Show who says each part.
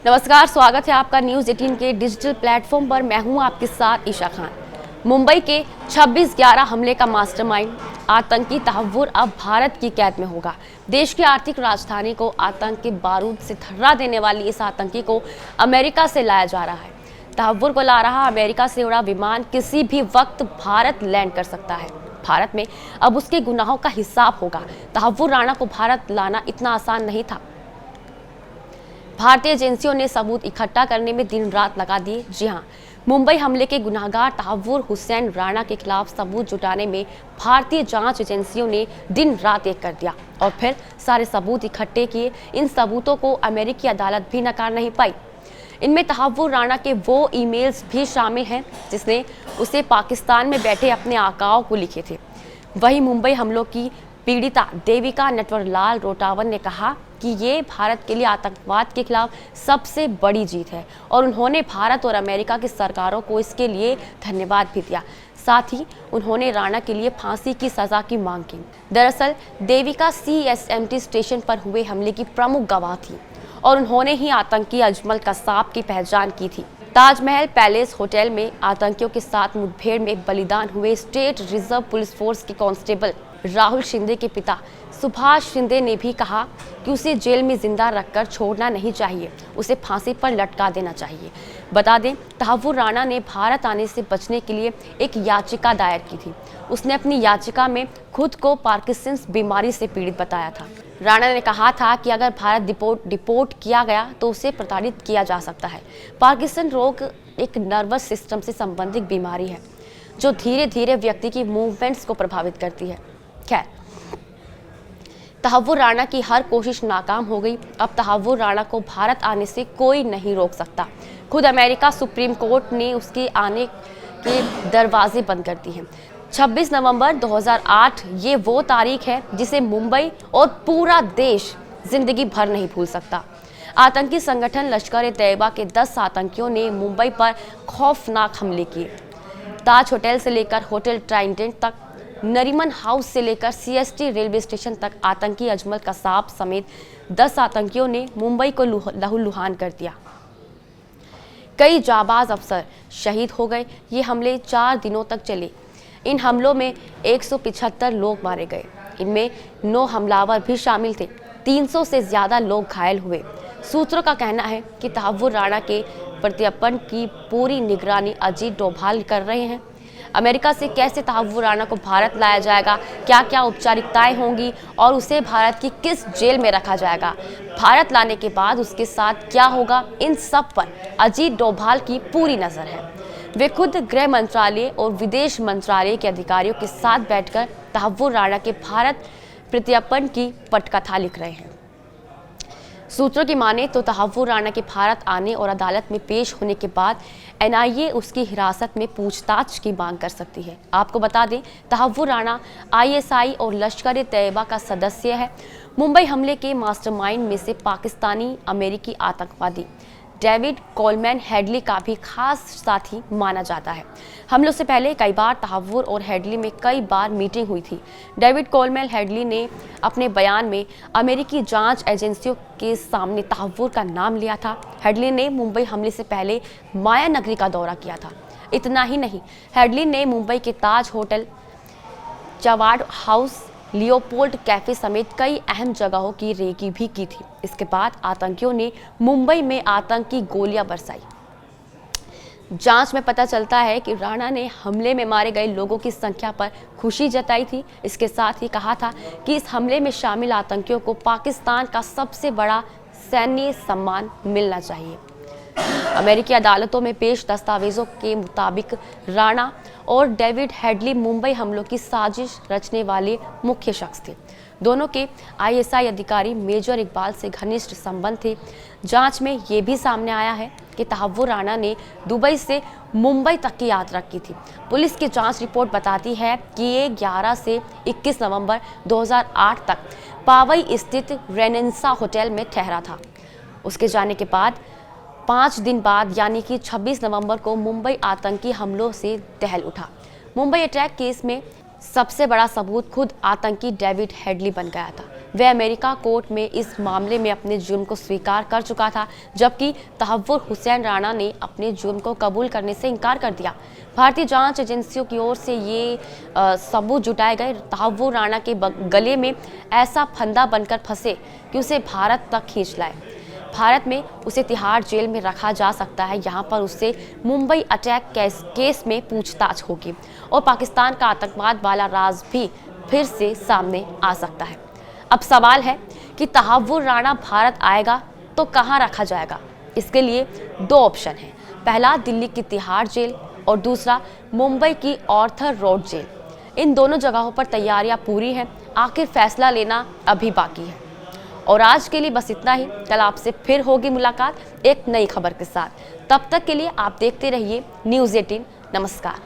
Speaker 1: नमस्कार, स्वागत है आपका न्यूज़ 18 के डिजिटल प्लेटफॉर्म पर। मैं हूं आपके साथ ईशा खान। मुंबई के 26/11 हमले का मास्टरमाइंड आतंकी तहव्वुर अब भारत की कैद में होगा। देश की आर्थिक राजधानी को आतंक के बारूद से थर्रा देने वाली इस आतंकी को अमेरिका से लाया जा रहा है। तहव्वुर को ला रहा अमेरिका से उड़ा विमान किसी भी वक्त भारत लैंड कर सकता है। भारत में अब उसके गुनाहों का हिसाब होगा। तहव्वुर राणा को भारत लाना इतना आसान नहीं था। भारतीय एजेंसियों ने सबूत इकट्ठा करने में दिन रात लगा दिए। जी हां, मुंबई हमले के गुनाहगार तहव्वुर हुसैन राणा के खिलाफ सबूत जुटाने में भारतीय जांच एजेंसियों ने दिन रात एक कर दिया और फिर सारे सबूत इकट्ठे किए। इन सबूतों को अमेरिकी अदालत भी नकार नहीं पाई। इनमें तहव्वुर राणा के वो ईमेल्स भी शामिल हैं जिसने उसे पाकिस्तान में बैठे अपने आकाओं को लिखे थे। वहीं मुंबई हमलों की पीड़िता देविका नटवरलाल रोटावन ने कहा कि ये भारत के लिए आतंकवाद के खिलाफ सबसे बड़ी जीत है और उन्होंने भारत और अमेरिका की सरकारों को इसके लिए धन्यवाद भी दिया। साथ ही उन्होंने राणा के लिए फांसी की सजा की मांग की। दरअसल देविका CSMT स्टेशन पर हुए हमले की प्रमुख गवाह थी और उन्होंने ही आतंकी अजमल कसाब की पहचान की थी। ताजमहल पैलेस होटल में आतंकियों के साथ मुठभेड़ में बलिदान हुए स्टेट रिजर्व पुलिस फोर्स के कांस्टेबल राहुल शिंदे के पिता सुभाष शिंदे ने भी कहा कि उसे जेल में जिंदा रखकर छोड़ना नहीं चाहिए, उसे फांसी पर लटका देना चाहिए। बता दें, तहव्वुर राणा ने भारत आने से बचने के लिए एक याचिका दायर की थी। उसने अपनी याचिका में खुद को पार्किंसंस बीमारी से पीड़ित बताया था। राणा ने कहा था कि अगर भारत डिपोर्ट किया गया तो उसे प्रताड़ित किया जा सकता है। पार्किंसन रोग एक नर्वस सिस्टम से संबंधित बीमारी है जो धीरे धीरे व्यक्ति की मूवमेंट्स को प्रभावित करती है। खैर, तहव्वुर राणा की हर कोशिश नाकाम हो गई। अब तहव्वुर राणा को भारत आने से कोई नहीं रोक सकता। खुद अमेरिका सुप्रीम कोर्ट ने उसके आने के दरवाजे बंद कर दिए हैं। 26 नवंबर 2008 ये वो तारीख है जिसे मुंबई और पूरा देश जिंदगी भर नहीं भूल सकता। आतंकी संगठन लश्कर-ए-तैयबा के 10 आतंकियों ने मुंबई पर खौफनाक हमले किए। ताज होटल से लेकर होटल ट्राइडेंट तक, नरीमन हाउस से लेकर CST रेलवे स्टेशन तक आतंकी अजमल कसाब समेत 10 आतंकियों ने मुंबई को लहूलुहान कर दिया। कई जाबाज अफसर शहीद हो गए। ये हमले 4 दिनों तक चले। इन हमलों में 175 लोग मारे गए। इनमें 9 हमलावर भी शामिल थे। 300 से ज्यादा लोग घायल हुए। सूत्रों का कहना है कि तहव्वुर राणा के प्रत्यर्पण की पूरी निगरानी अजीत डोभाल कर रहे हैं। अमेरिका से कैसे तहव्वुर राणा को भारत लाया जाएगा, क्या क्या औपचारिकताएं होंगी और उसे भारत की किस जेल में रखा जाएगा, भारत लाने के बाद उसके साथ क्या होगा, इन सब पर अजीत डोभाल की पूरी नजर है। वे खुद गृह मंत्रालय और विदेश मंत्रालय के अधिकारियों के साथ बैठकर तहव्वुर राणा के भारत प्रत्यर्पण की पटकथा लिख रहे हैं। सूत्रों की माने तो तहव्वुर राणा के भारत आने और अदालत में पेश होने के बाद NIA उसकी हिरासत में पूछताछ की मांग कर सकती है। आपको बता दें, तहव्वुर राणा ISI और लश्कर-ए-तैयबा का सदस्य है। मुंबई हमले के मास्टरमाइंड में से पाकिस्तानी अमेरिकी आतंकवादी डेविड कोलमैन हेडली का भी खास साथी माना जाता है। हमलों से पहले कई बार तहव्वुर और हेडली में कई बार मीटिंग हुई थी। डेविड कोलमैन हेडली ने अपने बयान में अमेरिकी जांच एजेंसियों के सामने तहव्वुर का नाम लिया था। हेडली ने मुंबई हमले से पहले माया नगरी का दौरा किया था। इतना ही नहीं, हेडली ने मुंबई के ताज होटल, चवार्ड हाउस, लियोपोल्ड कैफे समेत कई अहम जगहों की रेकी भी की थी। इसके बाद आतंकियों ने मुंबई में आतंकी गोलियां बरसाई। जांच में पता चलता है कि राणा ने हमले में मारे गए लोगों की संख्या पर खुशी जताई थी। इसके साथ ही कहा था कि इस हमले में शामिल आतंकियों को पाकिस्तान का सबसे बड़ा सैन्य सम्मान मिलना चाहिए। अमेरिकी अदालतों में पेश दस्तावेजों के मुताबिक राणा और डेविड हेडली मुंबई हमलों की साजिश रचने वाले मुख्य शख्स थे। दोनों के ISI अधिकारी मेजर इकबाल से घनिष्ठ संबंध थे। जांच में ये भी सामने आया है कि तहव्वुर राणा ने दुबई से मुंबई तक की यात्रा की थी। पुलिस की जांच रिपोर्ट बताती है कि ये 11 से 21 नवंबर 2008 तक पावई स्थित रेनेंसा होटल में ठहरा था। उसके जाने के बाद 5 दिन बाद यानी कि 26 नवंबर को मुंबई आतंकी हमलों से दहल उठा। मुंबई अटैक केस में सबसे बड़ा सबूत खुद आतंकी डेविड हेडली बन गया था। वह अमेरिका कोर्ट में इस मामले में अपने जुर्म को स्वीकार कर चुका था, जबकि तहव्वुर हुसैन राणा ने अपने जुर्म को कबूल करने से इनकार कर दिया। भारतीय जांच एजेंसियों की ओर से ये सबूत जुटाए गए। तहव्वुर राणा के गले में ऐसा फंदा बनकर फंसे कि उसे भारत तक खींच लाए। भारत में उसे तिहाड़ जेल में रखा जा सकता है। यहाँ पर उससे मुंबई अटैक केस में पूछताछ होगी और पाकिस्तान का आतंकवाद वाला राज भी फिर से सामने आ सकता है। अब सवाल है कि तहव्वुर राणा भारत आएगा तो कहाँ रखा जाएगा। इसके लिए दो ऑप्शन हैं, पहला दिल्ली की तिहाड़ जेल और दूसरा मुंबई की ऑर्थर रोड जेल। इन दोनों जगहों पर तैयारियां पूरी हैं, आखिर फैसला लेना अभी बाकी है। और आज के लिए बस इतना ही। कल आपसे फिर होगी मुलाकात एक नई खबर के साथ। तब तक के लिए आप देखते रहिए न्यूज़ 18। नमस्कार।